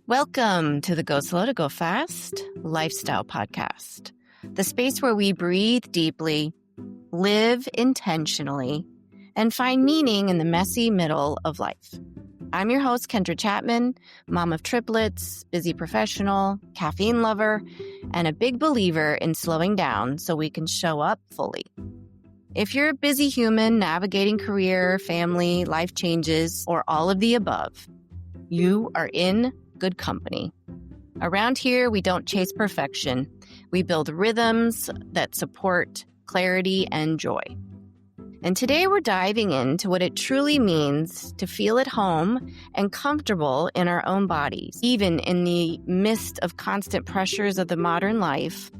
Welcome to the Go Slow to Go Fast lifestyle podcast, the space where we breathe deeply, live intentionally, and find meaning in the messy middle of life. I'm your host, Kendra Chapman, mom of triplets, busy professional, caffeine lover, and a big believer in slowing down so we can show up fully. If you're a busy human navigating career, family, life changes, or all of the above, you are in good company. Around here, we don't chase perfection. We build rhythms that support clarity and joy. And today we're diving into what it truly means to feel at home and comfortable in our own bodies, even in the midst of constant pressures of the modern life.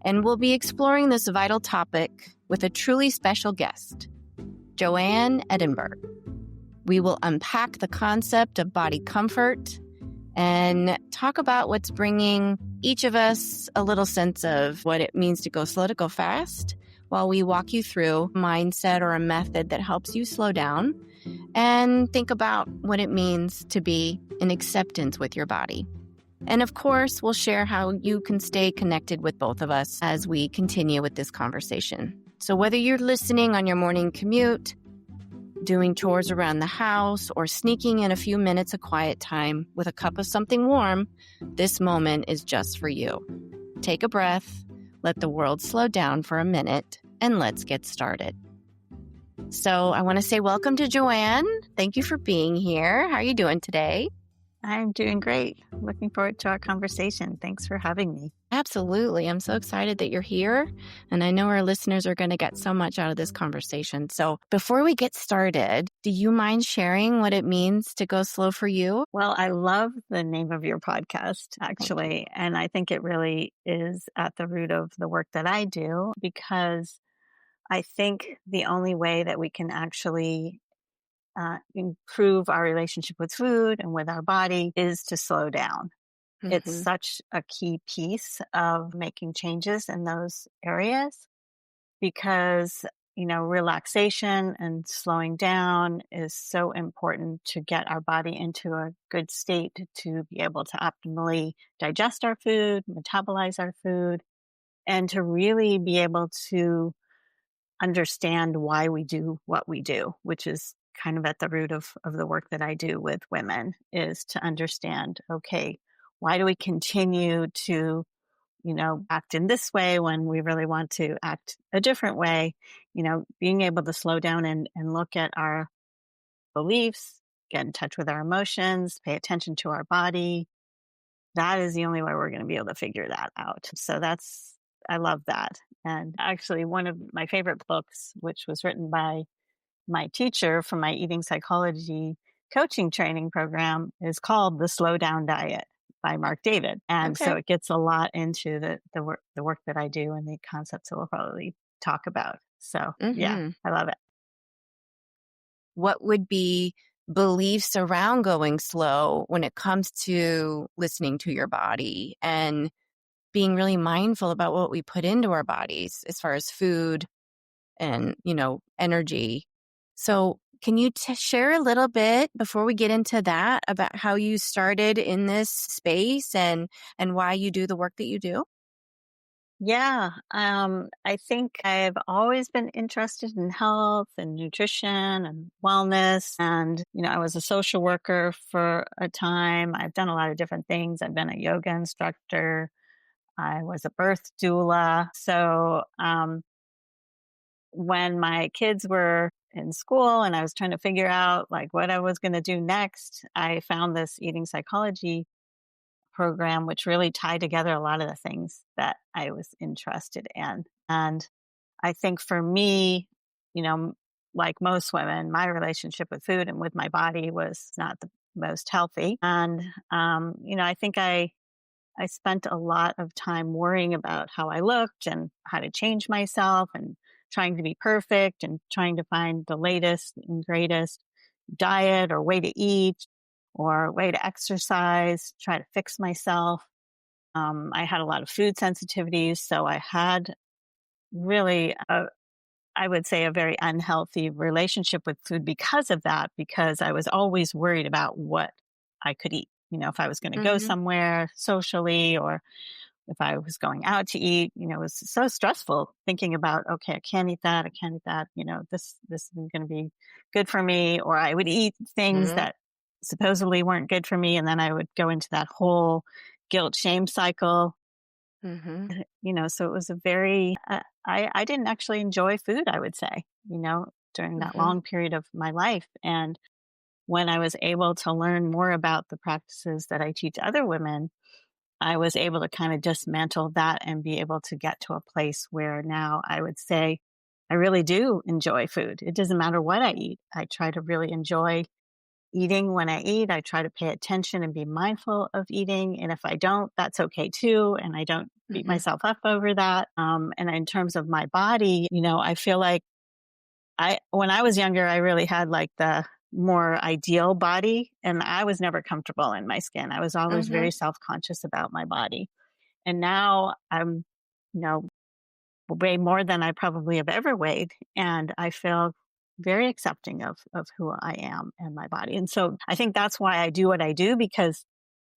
And we'll be exploring this vital topic with a truly special guest, Joanne Edinburgh. We will unpack the concept of body comfort and talk about what's bringing each of us a little sense of what it means to go slow to go fast, while we walk you through a mindset or a method that helps you slow down and think about what it means to be in acceptance with your body. And of course, we'll share how you can stay connected with both of us as we continue with this conversation. So whether you're listening on your morning commute, doing chores around the house, or sneaking in a few minutes of quiet time with a cup of something warm, this moment is just for you. Take a breath, let the world slow down for a minute, and let's get started. So I want to say welcome to Joanne. Thank you for being here. How are you doing today? I'm doing great. Looking forward to our conversation. Thanks for having me. Absolutely. I'm so excited that you're here. And I know our listeners are going to get so much out of this conversation. So before we get started, do you mind sharing what it means to go slow for you? Well, I love the name of your podcast, actually. And I think it really is at the root of the work that I do, because I think the only way that we can actually improve our relationship with food and with our body is to slow down. Mm-hmm. It's such a key piece of making changes in those areas because, relaxation and slowing down is so important to get our body into a good state to be able to optimally digest our food, metabolize our food, and to really be able to understand why we do what we do, which is kind of at the root of the work that I do with women, is to understand, okay, why do we continue to, act in this way when we really want to act a different way? Being able to slow down and look at our beliefs, get in touch with our emotions, pay attention to our body. That is the only way we're going to be able to figure that out. So I love that. And actually, one of my favorite books, which was written by my teacher from my eating psychology coaching training program, is called The Slowdown Diet by Mark David. And so it gets a lot into the work that I do and the concepts that we'll probably talk about. So yeah, I love it. What would be beliefs around going slow when it comes to listening to your body and being really mindful about what we put into our bodies as far as food and, energy? So can you share a little bit before we get into that about how you started in this space and why you do the work that you do? Yeah, I think I've always been interested in health and nutrition and wellness. And, I was a social worker for a time. I've done a lot of different things. I've been a yoga instructor. I was a birth doula. So when my kids were in school and I was trying to figure out what I was going to do next, I found this eating psychology program, which really tied together a lot of the things that I was interested in. And I think for me, like most women, my relationship with food and with my body was not the most healthy. And, I think I spent a lot of time worrying about how I looked and how to change myself and trying to be perfect and trying to find the latest and greatest diet or way to eat or way to exercise, try to fix myself. I had a lot of food sensitivities, so I had really, I would say, a very unhealthy relationship with food because of that, because I was always worried about what I could eat. if I was going to go Mhm. somewhere socially, or if I was going out to eat, it was so stressful thinking about, okay, I can't eat that. I can't eat that. This isn't going to be good for me. Or I would eat things Mhm. that supposedly weren't good for me. And then I would go into that whole guilt shame cycle. Mhm. So it was a very, I didn't actually enjoy food, I would say, during that Mhm. long period of my life. And when I was able to learn more about the practices that I teach other women, I was able to kind of dismantle that and be able to get to a place where now I would say I really do enjoy food. It doesn't matter what I eat. I try to really enjoy eating when I eat. I try to pay attention and be mindful of eating. And if I don't, that's okay too. And I don't beat Mhm. myself up over that. And in terms of my body, I feel like when I was younger, I really had like the more ideal body, and I was never comfortable in my skin. I was always Mhm. very self-conscious about my body. And now I'm, you know, way more than I probably have ever weighed. And I feel very accepting of who I am and my body. And so I think that's why I do what I do, because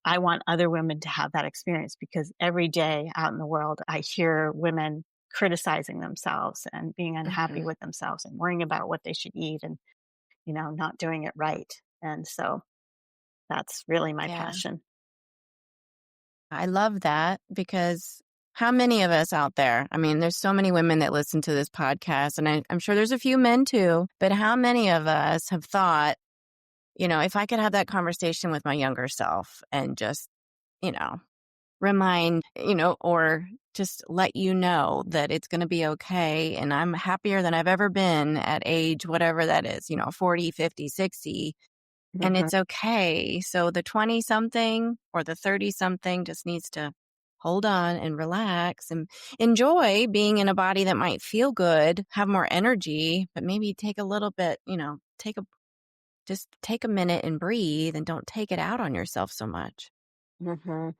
I want other women to have that experience, because every day out in the world, I hear women criticizing themselves and being unhappy Mhm. with themselves and worrying about what they should eat and, not doing it right. And so that's really my Yeah. passion. I love that because how many of us out there? I mean, there's so many women that listen to this podcast, and I'm sure there's a few men too, but how many of us have thought, if I could have that conversation with my younger self and just, you know, remind, or just let you know that it's going to be okay. And I'm happier than I've ever been at age, whatever that is, 40, 50, 60. And Hmm. it's okay. So the 20 something or the 30 something just needs to hold on and relax and enjoy being in a body that might feel good, have more energy, but maybe take a little bit, just take a minute and breathe and don't take it out on yourself so much. Hmm.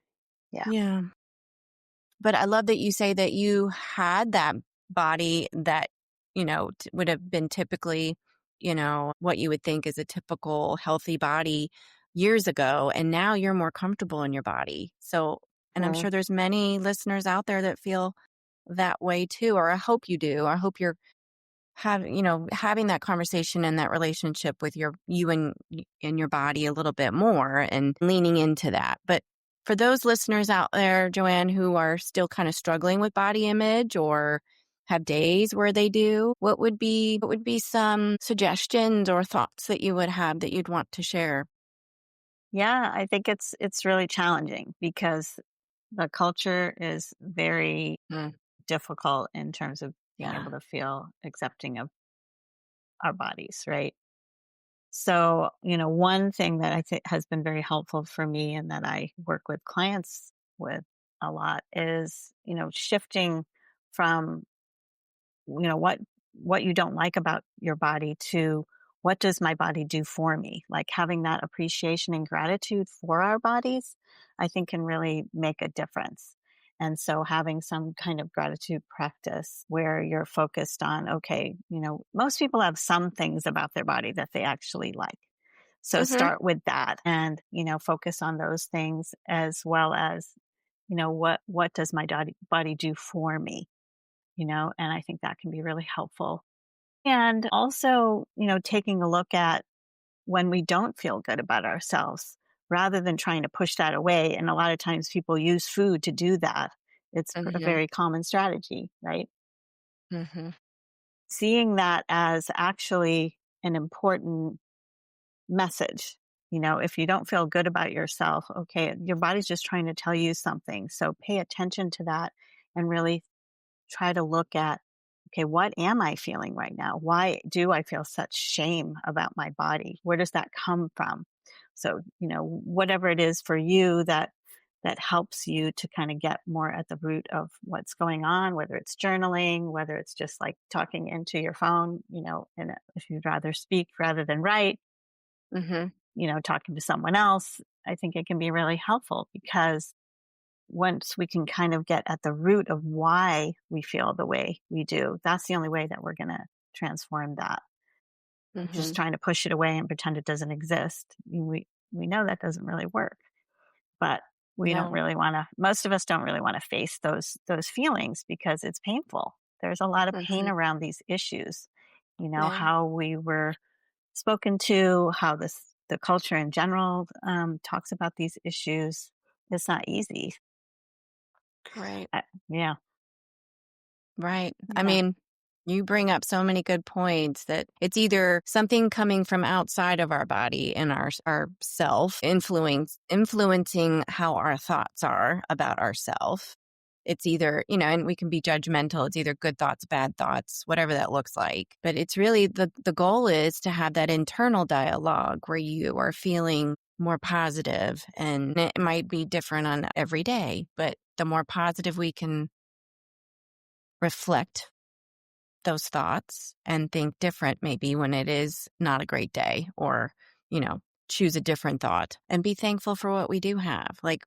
Yeah. Yeah. But I love that you say that you had that body that, would have been typically, what you would think is a typical healthy body years ago. And now you're more comfortable in your body. So, and I'm Mhm. sure there's many listeners out there that feel that way too, or I hope you do. I hope you're having that conversation and that relationship with you and your body a little bit more and leaning into that. But for those listeners out there, Joanne, who are still kind of struggling with body image or have days where they do, what would be some suggestions or thoughts that you would have that you'd want to share? Yeah, I think it's really challenging because the culture is very Mm, difficult in terms of being yeah. able to feel accepting of our bodies, right? So, one thing that I think has been very helpful for me and that I work with clients with a lot is, shifting from what you don't like about your body to what does my body do for me, like having that appreciation and gratitude for our bodies, I think can really make a difference. And so having some kind of gratitude practice where you're focused on, okay, most people have some things about their body that they actually like, so Mhm. start with that and focus on those things, as well as what does my body do for me, and I think that can be really helpful. And also, taking a look at when we don't feel good about ourselves rather than trying to push that away. And a lot of times people use food to do that. It's a Mhm. very common strategy, right? Mhm. Seeing that as actually an important message. If you don't feel good about yourself, okay, your body's just trying to tell you something. So pay attention to that and really try to look at, okay, what am I feeling right now? Why do I feel such shame about my body? Where does that come from? So, whatever it is for you that helps you to kind of get more at the root of what's going on, whether it's journaling, whether it's just like talking into your phone, and if you'd rather speak rather than write, Mhm. talking to someone else, I think it can be really helpful, because once we can kind of get at the root of why we feel the way we do, that's the only way that we're going to transform that. Just Mhm. trying to push it away and pretend it doesn't exist, we know that doesn't really work. but No. most of us don't really want to face those feelings because it's painful. There's a lot of pain Mhm. around these issues. Yeah. How we were spoken to, how the culture in general talks about these issues. It's not easy. Right. Uh, yeah, Right. I yeah, mean, you bring up so many good points that it's either something coming from outside of our body and our self influencing how our thoughts are about ourself. It's either, and we can be judgmental. It's either good thoughts, bad thoughts, whatever that looks like. But it's really the goal is to have that internal dialogue where you are feeling more positive, and it might be different on every day, but the more positive we can reflect those thoughts and think different maybe when it is not a great day, or, you know, choose a different thought and be thankful for what we do have. Like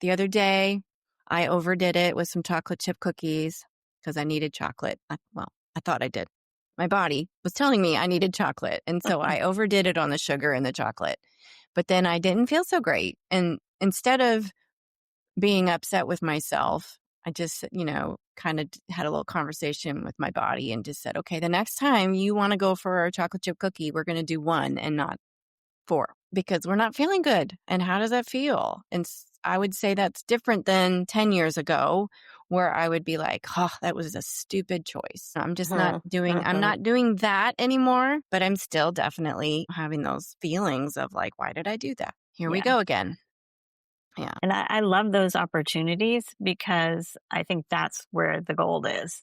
the other day, I overdid it with some chocolate chip cookies because I needed chocolate. I thought I did. My body was telling me I needed chocolate. And so I overdid it on the sugar and the chocolate. But then I didn't feel so great. And instead of being upset with myself, I just, kind of had a little conversation with my body and just said, okay, the next time you want to go for a chocolate chip cookie, we're going to do one and not four because we're not feeling good. And how does that feel? And I would say that's different than 10 years ago where I would be like, oh, that was a stupid choice. Mhm, I'm mhm. not doing that anymore, but I'm still definitely having those feelings of like, why did I do that? Here we Yeah. go again. Yeah. And I love those opportunities because I think that's where the gold is,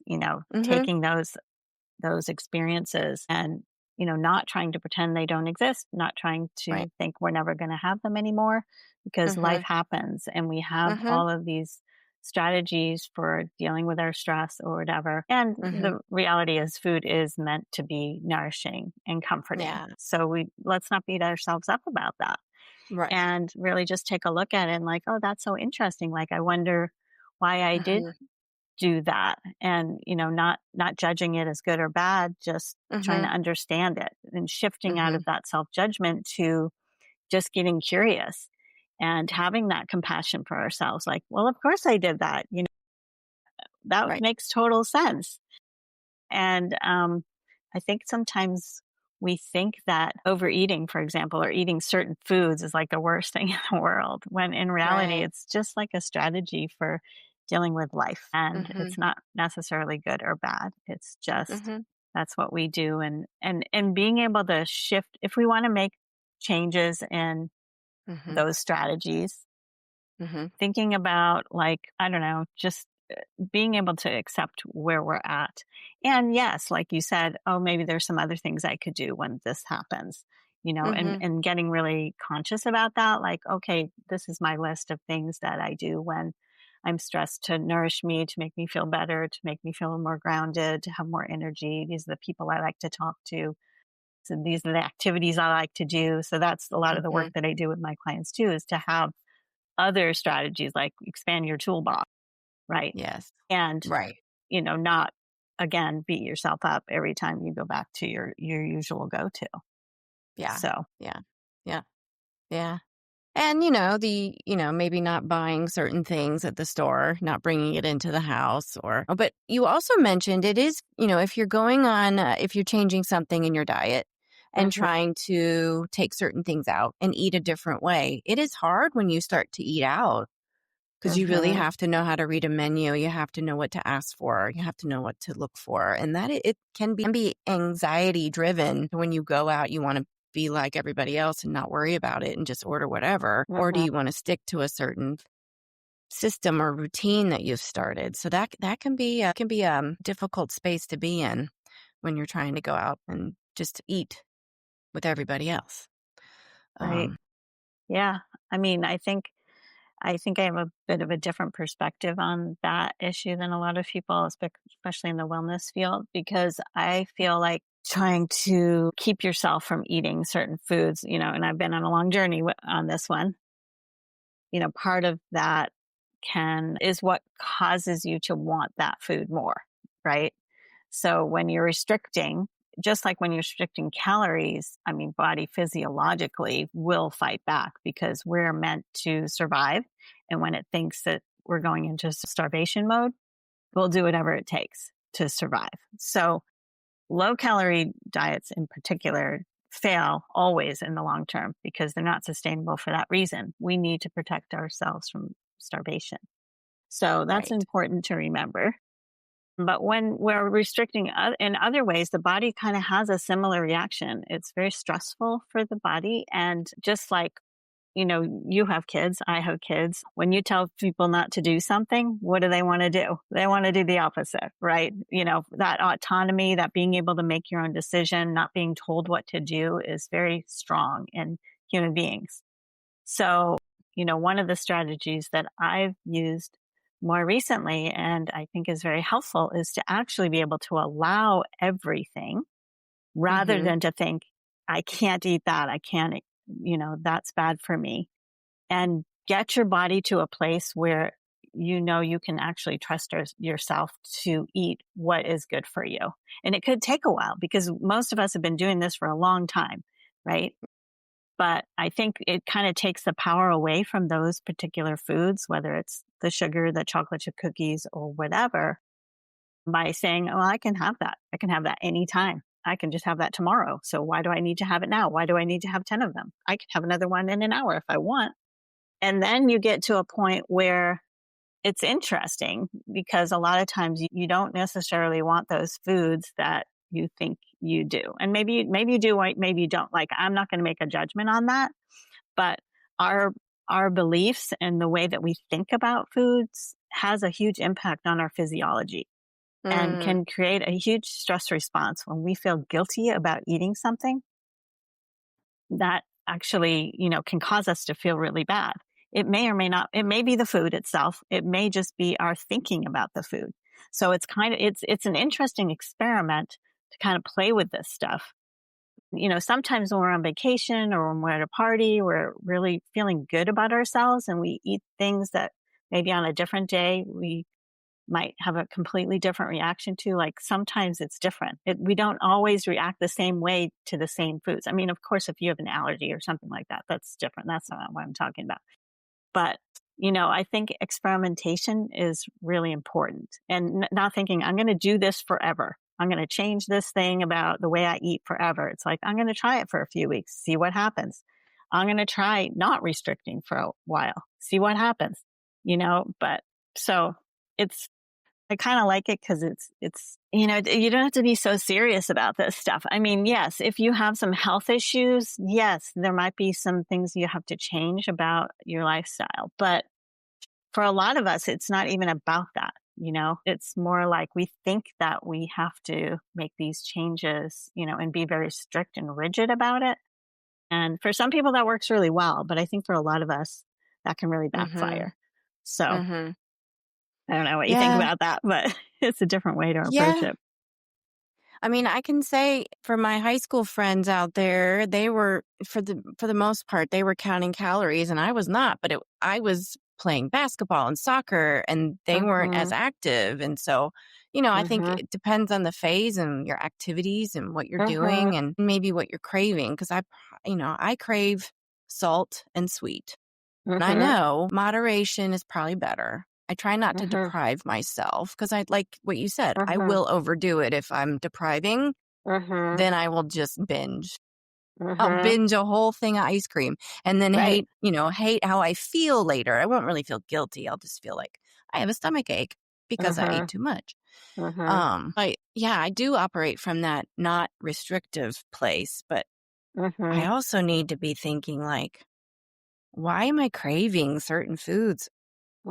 Mm-hmm. taking those experiences and, not trying to pretend they don't exist, not trying Right. to think we're never going to have them anymore because life Mm-hmm. happens and we have Mm-hmm. all of these strategies for dealing with our stress or whatever. And Mm-hmm. the reality is food is meant to be nourishing and comforting. Yeah. So let's not beat ourselves up about that Right. and really just take a look at it and like, oh, that's so interesting. Like, I wonder why I did Mm-hmm. do that, and not judging it as good or bad, just trying to Mm-hmm. understand it and shifting out Mm-hmm. of that self judgment to just getting curious and having that compassion for ourselves. Like, well, of course I did that. That Right. makes total sense. And I think sometimes we think that overeating, for example, or eating certain foods is like the worst thing in the world, when in reality, Right. it's just like a strategy for dealing with life. And Mm-hmm. it's not necessarily good or bad. It's just Mm-hmm. that's what we do. And being able to shift, if we want to make changes in Mm-hmm. those strategies, Mm-hmm. thinking about, like, I don't know, just being able to accept where we're at. And yes, like you said, oh, maybe there's some other things I could do when this happens, and Mm-hmm. getting really conscious about that. Like, okay, this is my list of things that I do when I'm stressed to nourish me, to make me feel better, to make me feel more grounded, to have more energy. These are the people I like to talk to. So these are the activities I like to do. So that's a lot of the work Mm-hmm. that I do with my clients too, is to have other strategies like expand your toolbox, right? Yes. And, Right. not again beat yourself up every time you go back to your usual go-to. Yeah. So, Yeah. Yeah. Yeah. And, maybe not buying certain things at the store, not bringing it into the house but you also mentioned it is, if you're if you're changing something in your diet and mhm, trying to take certain things out and eat a different way, it is hard when you start to eat out because you really mhm, have to know how to read a menu. You have to know what to ask for. You have to know what to look for. And that it can be anxiety driven. When you go out, you want to be like everybody else and not worry about it and just order whatever. Or do mhm, you want to stick to a certain system or routine that you've started? So that can be a difficult space to be in when you're trying to go out and just eat with everybody else. right. Um, Yeah. I mean, I think I have a bit of a different perspective on that issue than a lot of people, especially in the wellness field, because I feel like trying to keep yourself from eating certain foods, and I've been on a long journey on this one. Part of that can is what causes you to want that food more, right? So when you're restricting, just like when you're restricting calories, I mean, body physiologically will fight back because we're meant to survive. And when it thinks that we're going into starvation mode, we'll do whatever it takes to survive. So low calorie diets in particular fail always in the long term because they're not sustainable for that reason. We need to protect ourselves from starvation. So that's Right. important to remember. But when we're restricting in other ways, the body kind of has a similar reaction. It's very stressful for the body. And just like, you have kids, I have kids. When you tell people not to do something, what do they want to do? They want to do the opposite, right? That autonomy, that being able to make your own decision, not being told what to do is very strong in human beings. So, one of the strategies that I've used more recently, and I think is very helpful, is to actually be able to allow everything rather Mm-hmm. than to think, I can't eat that. I can't, that's bad for me. And get your body to a place where you can actually trust yourself to eat what is good for you. And it could take a while because most of us have been doing this for a long time, right? But I think it kind of takes the power away from those particular foods, whether it's the sugar, the chocolate chip cookies, or whatever, by saying, oh, I can have that. I can have that anytime. I can just have that tomorrow. So why do I need to have it now? Why do I need to have 10 of them? I can have another one in an hour if I want. And then you get to a point where it's interesting because a lot of times you don't necessarily want those foods that you think you do. And maybe you do, maybe you don't. Like, I'm not going to make a judgment on that, but our beliefs and the way that we think about foods has a huge impact on our physiology and Mm, can create a huge stress response when we feel guilty about eating something that actually, can cause us to feel really bad. It may or may not, it may be the food itself. It may just be our thinking about the food. So it's an interesting experiment to kind of play with this stuff. Sometimes when we're on vacation or when we're at a party, we're really feeling good about ourselves and we eat things that maybe on a different day we might have a completely different reaction to. Like sometimes it's different. We don't always react the same way to the same foods. I mean, of course, if you have an allergy or something like that, that's different. That's not what I'm talking about. But, I think experimentation is really important and not thinking I'm going to do this forever. I'm going to change this thing about the way I eat forever. It's like, I'm going to try it for a few weeks, see what happens. I'm going to try not restricting for a while, see what happens, but so it's, I kind of like it because it's, you don't have to be so serious about this stuff. I mean, yes, if you have some health issues, yes, there might be some things you have to change about your lifestyle. But for a lot of us, it's not even about that. It's more like we think that we have to make these changes, and be very strict and rigid about it. And for some people that works really well, but I think for a lot of us that can really mm-hmm. backfire. So Mm-hmm. I don't know what you think Yeah. about that, but it's a different way to approach Yeah. it. I mean, I can say for my high school friends out there, they were for the most part, they were counting calories and I was not, but I was playing basketball and soccer and they weren't as Mhm, active. And so, I think mhm, it depends on the phase and your activities and what you're mhm, doing and maybe what you're craving. Because I crave salt and sweet. And I mhm, know moderation is probably better. I try not to mhm, deprive myself because I like what you said. I mhm, will overdo it if I'm depriving, mhm, then I will just binge. I'll mhm. binge a whole thing of ice cream and then Right. hate how I feel later. I won't really feel guilty. I'll just feel like I have a stomach ache because I ate Mhm, too much. mhm, But yeah, I do operate from that not restrictive place, but I mhm, also need to be thinking like, why am I craving certain foods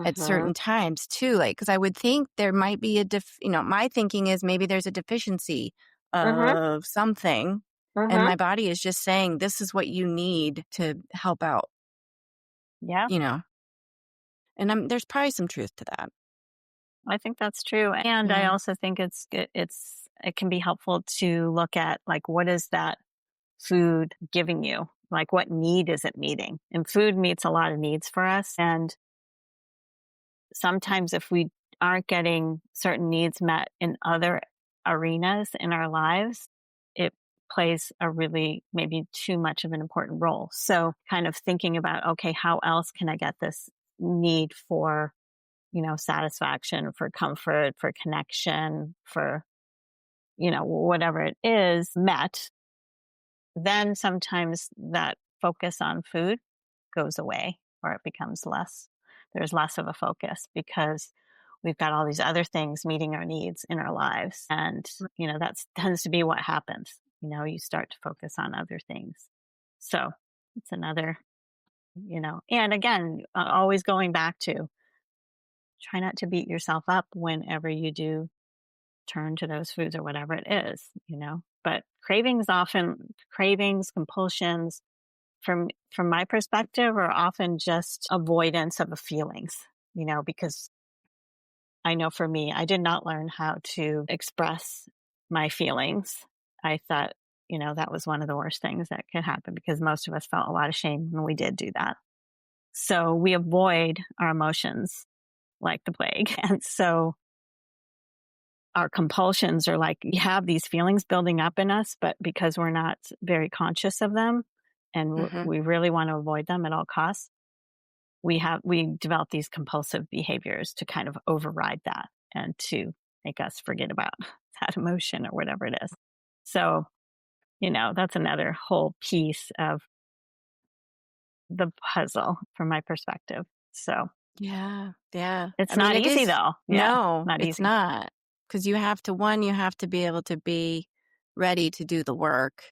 at mhm, certain times too? Like, because I would think there might be my thinking is maybe there's a deficiency mhm, of something, and mhm. my body is just saying, this is what you need to help out, Yeah, you know? And there's probably some truth to that. I think that's true. And I Yeah. also think it can be helpful to look at like what is that food giving you? Like what need is it meeting? And food meets a lot of needs for us. And sometimes if we aren't getting certain needs met in other arenas in our lives, plays a really maybe too much of an important role. So kind of thinking about, okay, how else can I get this need for, satisfaction, for comfort, for connection, for, whatever it is met, then sometimes that focus on food goes away or it becomes less. There's less of a focus because we've got all these other things meeting our needs in our lives. And, that tends to be what happens. You start to focus on other things. So it's another, and again, always going back to try not to beat yourself up whenever you do turn to those foods or whatever it is, but cravings, compulsions, from my perspective, are often just avoidance of the feelings, because I know for me, I did not learn how to express my feelings. I thought, that was one of the worst things that could happen because most of us felt a lot of shame when we did do that. So we avoid our emotions like the plague. And so our compulsions are like, we have these feelings building up in us, but because we're not very conscious of them and we really want to avoid them at all costs, we develop these compulsive behaviors to kind of override that and to make us forget about that emotion or whatever it is. So, that's another whole piece of the puzzle from my perspective. So Yeah. it's not easy though. No, not it's easy. not. Because you have to be able to be ready to do the work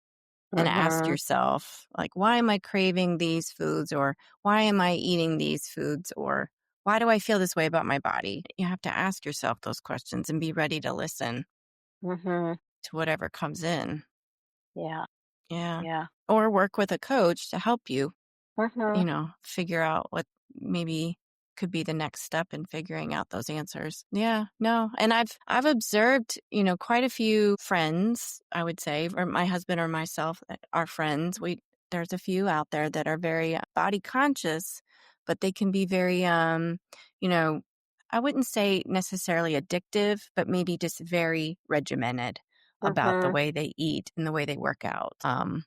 and ask yourself, like, why am I craving these foods? Or why am I eating these foods? Or why do I feel this way about my body? You have to ask yourself those questions and be ready to listen to whatever comes in. Yeah. Yeah. Yeah. Or work with a coach to help you, figure out what maybe could be the next step in figuring out those answers. Yeah, no. And I've observed, quite a few friends, I would say, or my husband or myself are friends. There's a few out there that are very body conscious, but they can be very I wouldn't say necessarily addictive, but maybe just very regimented about the way they eat and the way they work out. And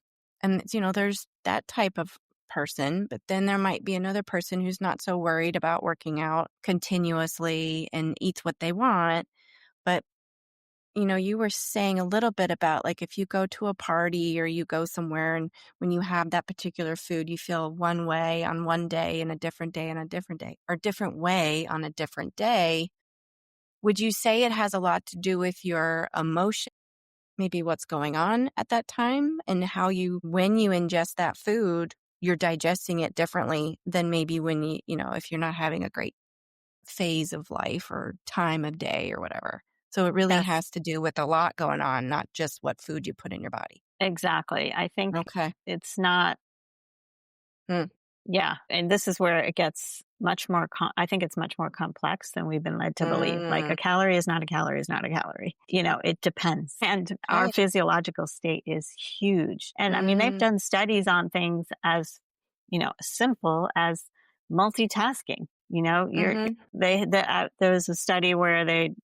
there's that type of person, but then there might be another person who's not so worried about working out continuously and eats what they want. But, you were saying a little bit about, like, if you go to a party or you go somewhere and when you have that particular food, you feel one way on one day and a different day on a different day, or different way on a different day. Would you say it has a lot to do with your emotion? Maybe what's going on at that time and when you ingest that food, you're digesting it differently than maybe when if you're not having a great phase of life or time of day or whatever. So it really Yes. has to do with a lot going on, not just what food you put in your body. Exactly. I think Okay. it's not. Hmm. Yeah. And this is where it gets much more, I think it's much more complex than we've been led to believe. Like a calorie is not a calorie is not a calorie. It depends. And our Right. physiological state is huge. And I mean, they've done studies on things as, simple as multitasking. There was a study where they,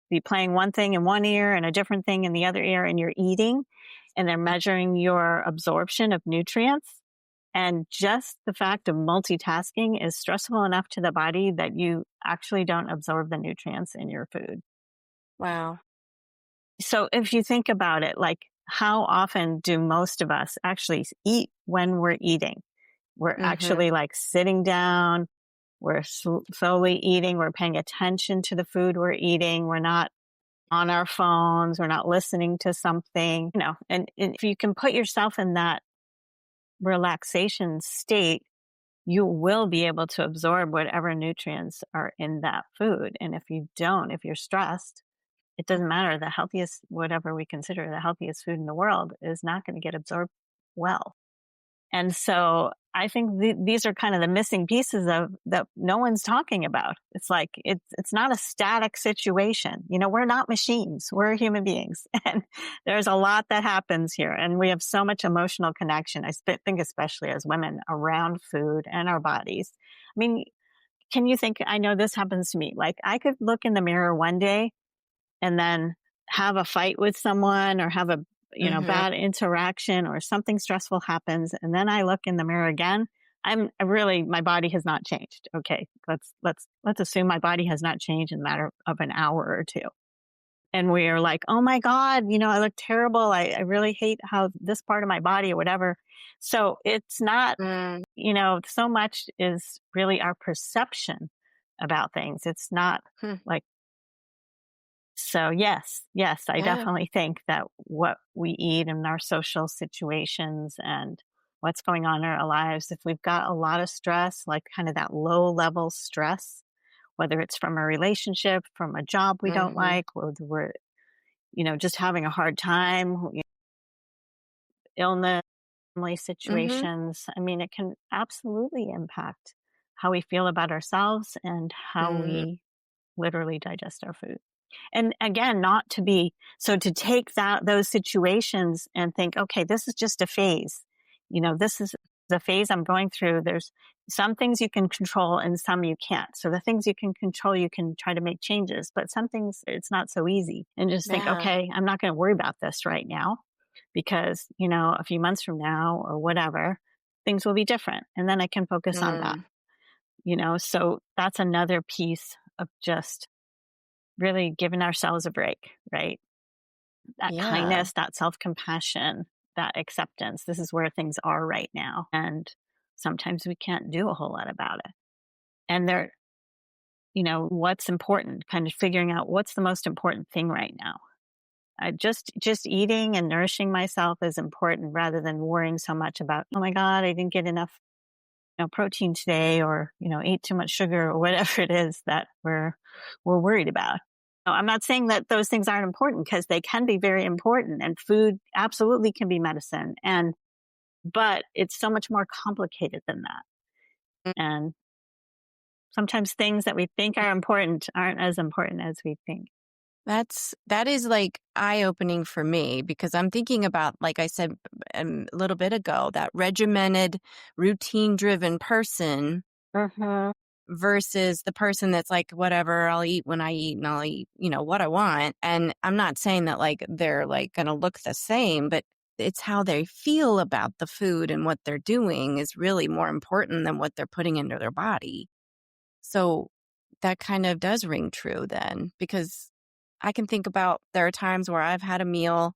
be playing one thing in one ear and a different thing in the other ear, and you're eating, and they're measuring your absorption of nutrients. And just the fact of multitasking is stressful enough to the body that you actually don't absorb the nutrients in your food. Wow. So if you think about it, like, how often do most of us actually eat when we're eating? We're actually like sitting down, we're slowly eating, we're paying attention to the food we're eating, we're not on our phones, we're not listening to something, and if you can put yourself in that relaxation state, you will be able to absorb whatever nutrients are in that food. And if you don't, if you're stressed, it doesn't matter. The healthiest, whatever we consider the healthiest food in the world, is not going to get absorbed well. And so I think these are kind of the missing pieces of that no one's talking about. It's like, it's not a static situation. We're not machines. We're human beings. And there's a lot that happens here. And we have so much emotional connection. I think especially as women around food and our bodies. I mean, can you think, I know this happens to me. Like, I could look in the mirror one day and then have a fight with someone or have Mm-hmm. bad interaction or something stressful happens, and then I look in the mirror again, my body has not changed. Okay, let's assume my body has not changed in a matter of an hour or two. And we are like, oh my God, I look terrible. I really hate how this part of my body or whatever. So it's not, Mm, so much is really our perception about things. It's not hmm. like, so yes, I Yeah. definitely think that what we eat in our social situations and what's going on in our lives, if we've got a lot of stress, like kind of that low level stress, whether it's from a relationship, from a job we don't Mm-hmm. like, whether we're, just having a hard time, illness, family Mm-hmm. situations. I mean, it can absolutely impact how we feel about ourselves and how Mm, we literally digest our food. And again, not to be so to take those situations and think, okay, this is just a phase. This is the phase I'm going through. There's some things you can control and some you can't. So the things you can control, you can try to make changes, but some things it's not so easy. And just think, yeah. okay, I'm not going to worry about this right now because, a few months from now or whatever, things will be different. And then I can focus on that, Mm, so that's another piece of just really giving ourselves a break, right? That yeah. kindness, that self compassion, that acceptance. This is where things are right now. And sometimes we can't do a whole lot about it. And what's important, kind of figuring out what's the most important thing right now. Just eating and nourishing myself is important rather than worrying so much about, oh my God, I didn't get enough protein today or, ate too much sugar or whatever it is that we're worried about. I'm not saying that those things aren't important because they can be very important and food absolutely can be medicine but it's so much more complicated than that. And sometimes things that we think are important aren't as important as we think. That is like eye-opening for me because I'm thinking about, like I said a little bit ago, that regimented, routine-driven person Mm-hmm. versus the person that's like, whatever, I'll eat when I eat and I'll eat, what I want. And I'm not saying that like they're like going to look the same, but it's how they feel about the food and what they're doing is really more important than what they're putting into their body. So that kind of does ring true then, because I can think about there are times where I've had a meal.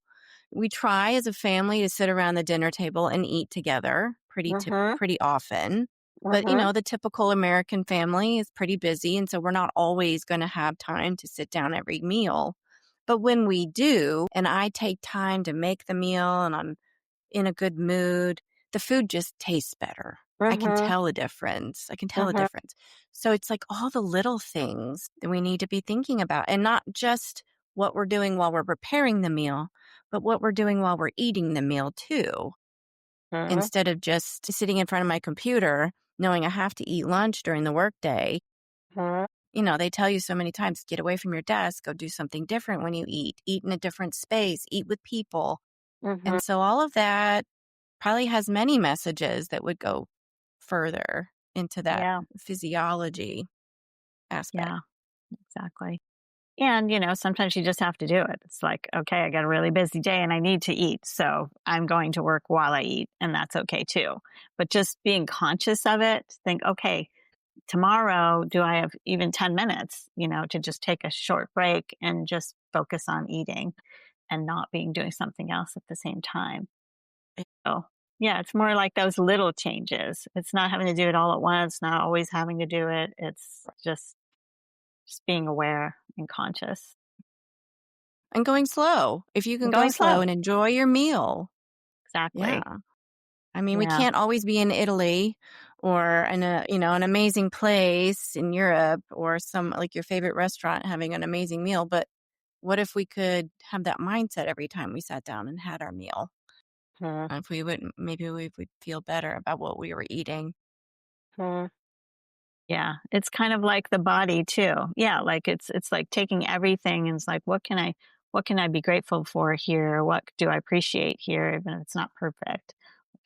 We try as a family to sit around the dinner table and eat together Mm-hmm. pretty often. But, Mm-hmm. the typical American family is pretty busy. And so we're not always going to have time to sit down every meal. But when we do, and I take time to make the meal and I'm in a good mood, the food just tastes better. I can Mm-hmm. tell a difference. I can tell a Mm-hmm. difference. So it's like all the little things that we need to be thinking about and not just what we're doing while we're preparing the meal, but what we're doing while we're eating the meal too. Instead of just sitting in front of my computer knowing I have to eat lunch during the workday. Mm-hmm. They tell you so many times, get away from your desk, go do something different when you eat in a different space, eat with people. Mm-hmm. And so all of that probably has many messages that would go further into that Yeah. physiology aspect. Yeah. Exactly. And, sometimes you just have to do it. It's like, okay, I got a really busy day and I need to eat. So I'm going to work while I eat, and that's okay too. But just being conscious of it, think, okay, tomorrow, do I have even 10 minutes, to just take a short break and just focus on eating and not doing something else at the same time. So, yeah, it's more like those little changes. It's not having to do it all at once, not always having to do it. It's just being aware and conscious And going slow. If you and can go going slow slow. and enjoy your meal. Yeah. Exactly. I mean, we Yeah. can't always be in Italy or in an amazing place in Europe or some like your favorite restaurant having an amazing meal. But what if we could have that mindset every time we sat down and had our meal? Mhm. If we would, maybe we would feel better about what we were eating. Mhm. Yeah, it's kind of like the body too. Yeah, like it's like taking everything and it's like what can I be grateful for here? What do I appreciate here even if it's not perfect?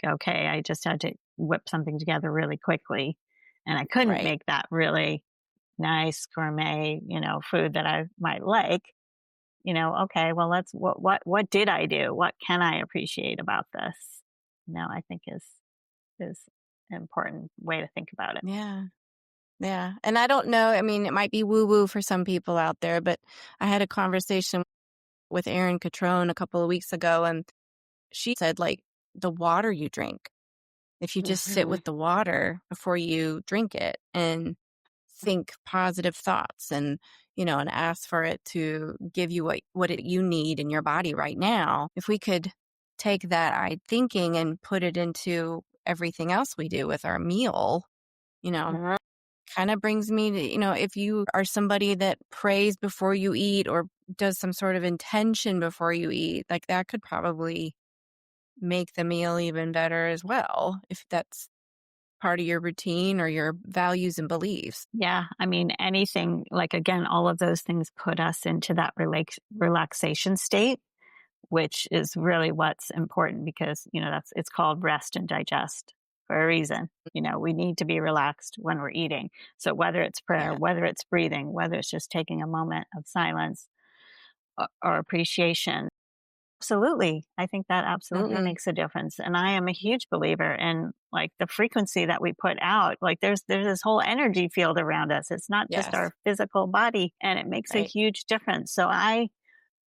Like, okay, I just had to whip something together really quickly and I couldn't Right. make that really nice gourmet, food that I might like, okay, well, what did I do? What can I appreciate about this? I think is an important way to think about it. Yeah. Yeah. And I don't know. I mean, it might be woo woo for some people out there, but I had a conversation with Erin Catrone a couple of weeks ago, and she said, like, the water you drink, if you just sit Hmm. with the water before you drink it and think positive thoughts and ask for it to give you you need in your body right now. If we could take that thinking and put it into everything else we do with our meal, you know, Mhm. kind of brings me to, if you are somebody that prays before you eat or does some sort of intention before you eat, like that could probably make the meal even better as well, if that's part of your routine or your values and beliefs. Yeah, I mean, anything like, again, all of those things put us into that relaxation state, which is really what's important because, it's called rest and digest for a reason. We need to be relaxed when we're eating. So whether it's prayer, Yeah. whether it's breathing, whether it's just taking a moment of silence or appreciation. Absolutely. I think that absolutely Hmm. makes a difference. And I am a huge believer in like the frequency that we put out. Like there's this whole energy field around us. It's not just Yes. our physical body, and it makes a Right. huge difference. So I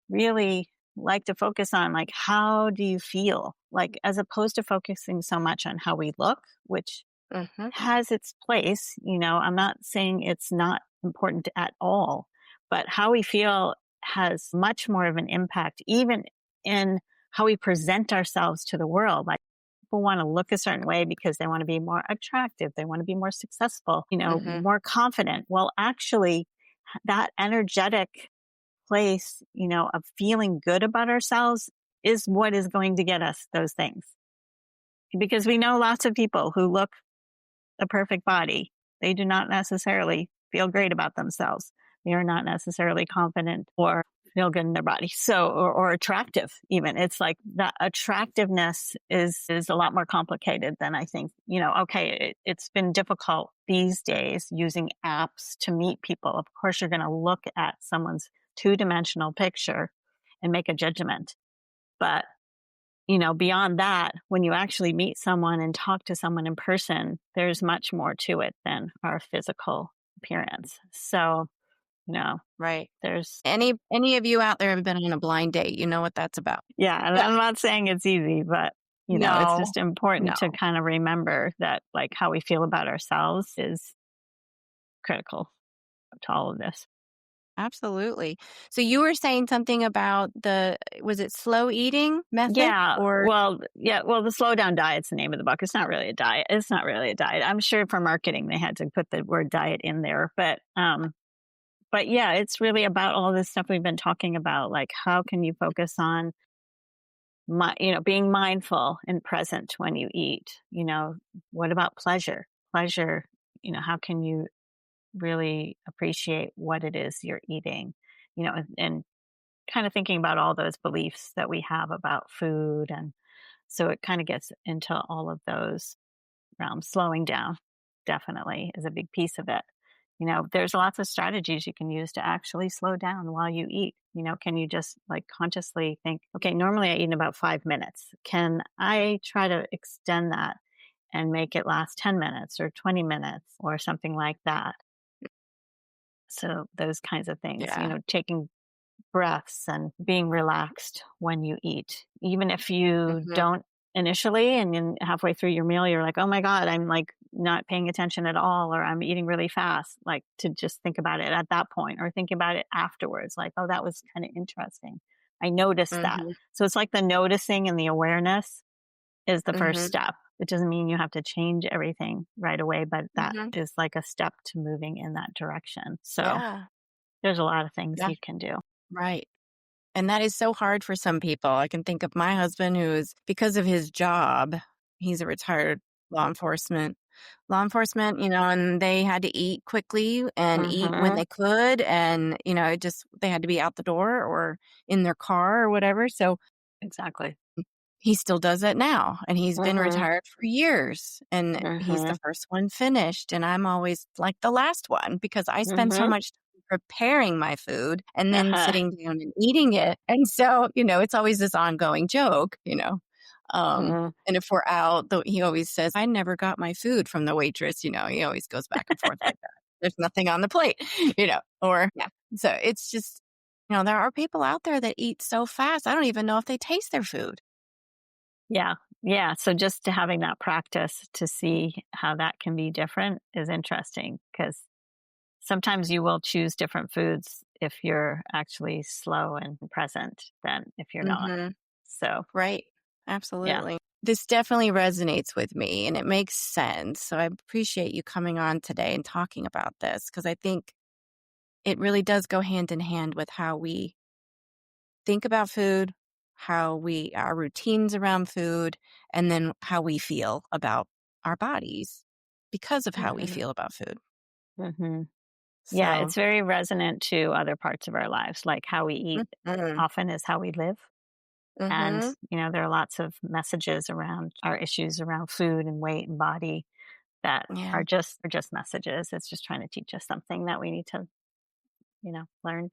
really like to focus on like how do you feel? Like as opposed to focusing so much on how we look, which Hmm. has its place. I'm not saying it's not important at all, but how we feel has much more of an impact, even in how we present ourselves to the world. Like people want to look a certain way because they want to be more attractive. They want to be more successful, Hmm. more confident. Well, actually, that energetic place, of feeling good about ourselves is what is going to get us those things. Because we know lots of people who look the perfect body. They do not necessarily feel great about themselves. They are not necessarily confident or feel good in their body. So, or attractive even. It's like that attractiveness is a lot more complicated than I think, okay, it's been difficult these days using apps to meet people. Of course, you're going to look at someone's two-dimensional picture and make a judgment. But beyond that, when you actually meet someone and talk to someone in person, there's much more to it than our physical appearance. So, Right. there's, Any of you out there have been on a blind date, you know what that's about. yeah, and Yeah. I'm not saying it's easy, but, it's No. just important No. to kind of remember that, like, how we feel about ourselves is critical to all of this. Absolutely. So you were saying something about was it slow eating method Yeah, or? well, the Slowdown Diet's the name of the book. It's not really a diet. It's not really a diet. I'm sure for marketing they had to put the word diet in there, but yeah, it's really about all this stuff we've been talking about. Like, how can you focus on being mindful and present when you eat? What about pleasure? Pleasure, how can you really appreciate what it is you're eating? And kind of thinking about all those beliefs that we have about food. And so it kind of gets into all of those realms. Slowing down definitely is a big piece of it. There's lots of strategies you can use to actually slow down while you eat. Can you just like consciously think, okay, normally I eat in about 5 minutes. Can I try to extend that and make it last 10 minutes or 20 minutes or something like that? So those kinds of things, Yeah. taking breaths and being relaxed when you eat. Even if you Hmm. don't initially, and then halfway through your meal, you're like, oh my God, I'm like not paying attention at all, or I'm eating really fast. Like to just think about it at that point or think about it afterwards. Like, oh, that was kind of interesting. I noticed that. Hmm. So it's like the noticing and the awareness is the first Hmm. step. It doesn't mean you have to change everything right away, but that Hmm. is like a step to moving in that direction. So Yeah. there's a lot of things Yeah. you can do. Right. And that is so hard for some people. I can think of my husband who is, because of his job, he's a retired law enforcement. And they had to eat quickly and eat when Hmm. they could. And, they had to be out the door or in their car or whatever. So Exactly. he still does that now. And he's been Mhm, retired for years. And he's the mhm, first one finished. And I'm always like the last one because I spend so mhm. much preparing my food and then sitting down and eating it. And so, it's always this ongoing joke, and if we're out, he always says, I never got my food from the waitress. He always goes back and forth like that. There's nothing on the plate, or yeah. So it's just, there are people out there that eat so fast. I don't even know if they taste their food. Yeah. Yeah. So just to having that practice to see how that can be different is interesting, because sometimes you will choose different foods if you're actually slow and present than if you're not. So, right. Absolutely. Yeah. This definitely resonates with me and it makes sense. So I appreciate you coming on today and talking about this, because I think it really does go hand in hand with how we think about food, our routines around food, and then how we feel about our bodies because of how we feel about food. So, yeah, it's very resonant to other parts of our lives, like how we eat often is how we live. And, there are lots of messages around our issues around food and weight and body that are just messages. It's just trying to teach us something that we need to, learn.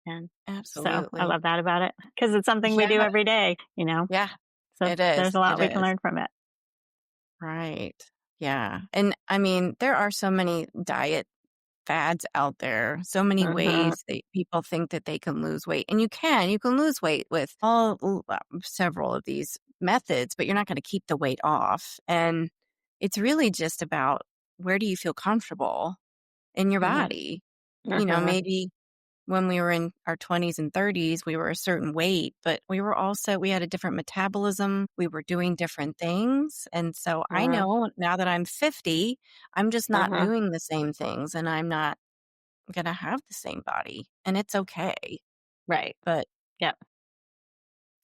And absolutely. So I love that about it, because it's something we do every day, Yeah, So it is. There's a lot we can learn from it. Right. Yeah. And I mean, there are so many diet fads out there, so many ways that people think that they can lose weight. And you can lose weight with several of these methods, but you're not going to keep the weight off. And it's really just about, where do you feel comfortable in your body? Maybe when we were in our 20s and 30s, we were a certain weight, but we had a different metabolism. We were doing different things. And so I know now that I'm 50, I'm just not doing the same things, and I'm not going to have the same body, and it's okay. Right. But yeah.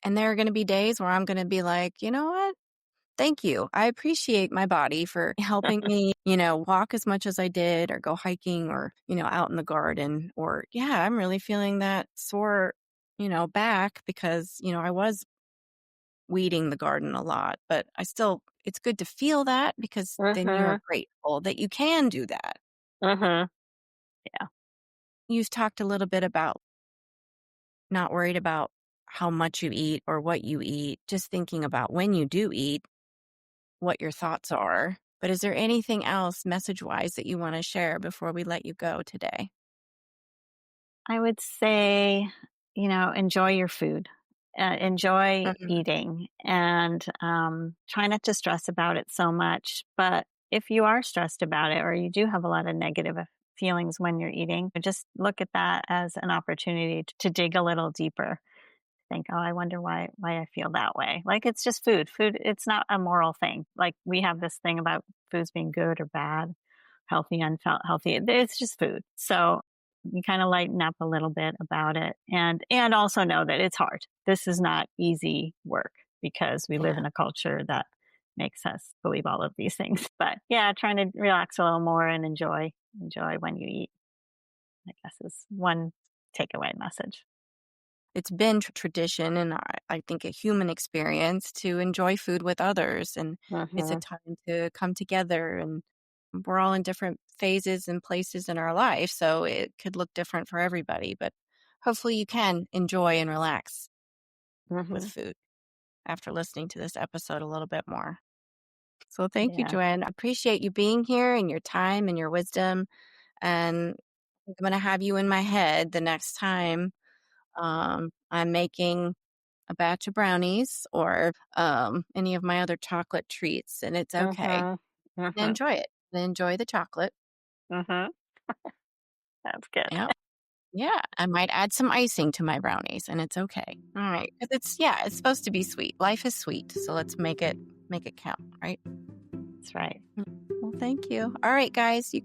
And there are going to be days where I'm going to be like, you know what? Thank you. I appreciate my body for helping me, walk as much as I did, or go hiking, or, out in the garden, or, yeah, I'm really feeling that sore, back because, I was weeding the garden a lot, but it's good to feel that, because then you're grateful that you can do that. Yeah. You've talked a little bit about not worried about how much you eat or what you eat, just thinking about when you do eat, what your thoughts are. But is there anything else message-wise that you want to share before we let you go today? I would say, enjoy your food, enjoy eating, and try not to stress about it so much. But if you are stressed about it, or you do have a lot of negative feelings when you're eating, just look at that as an opportunity to dig a little deeper. Think, oh, I wonder why I feel that way. Like, it's just food. Food, it's not a moral thing. Like, we have this thing about foods being good or bad, healthy, unhealthy. It's just food. So you kind of lighten up a little bit about it, and also know that it's hard. This is not easy work, because we live in a culture that makes us believe all of these things. But yeah, trying to relax a little more and enjoy when you eat, I guess, is one takeaway message. It's been tradition, and I think a human experience, to enjoy food with others. And it's a time to come together, and we're all in different phases and places in our life. So it could look different for everybody, but hopefully you can enjoy and relax with food after listening to this episode a little bit more. So thank you, Joanne. I appreciate you being here, and your time and your wisdom. And I'm going to have you in my head the next time I'm making a batch of brownies, or any of my other chocolate treats, and it's okay. Enjoy it. Enjoy the chocolate. That's good. Yeah. I might add some icing to my brownies, and it's okay. All right. 'Cause it's supposed to be sweet. Life is sweet. So let's make it count, right? That's right. Well, thank you. All right, guys,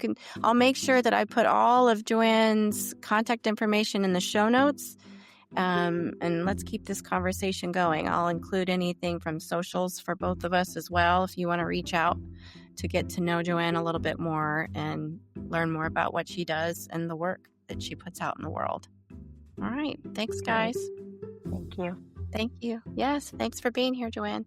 I'll make sure that I put all of Joanne's contact information in the show notes. And let's keep this conversation going. I'll include anything from socials for both of us as well, if you want to reach out to get to know Joanne a little bit more and learn more about what she does and the work that she puts out in the world. All right. Thanks, guys. Thank you. Thank you. Yes. Thanks for being here, Joanne.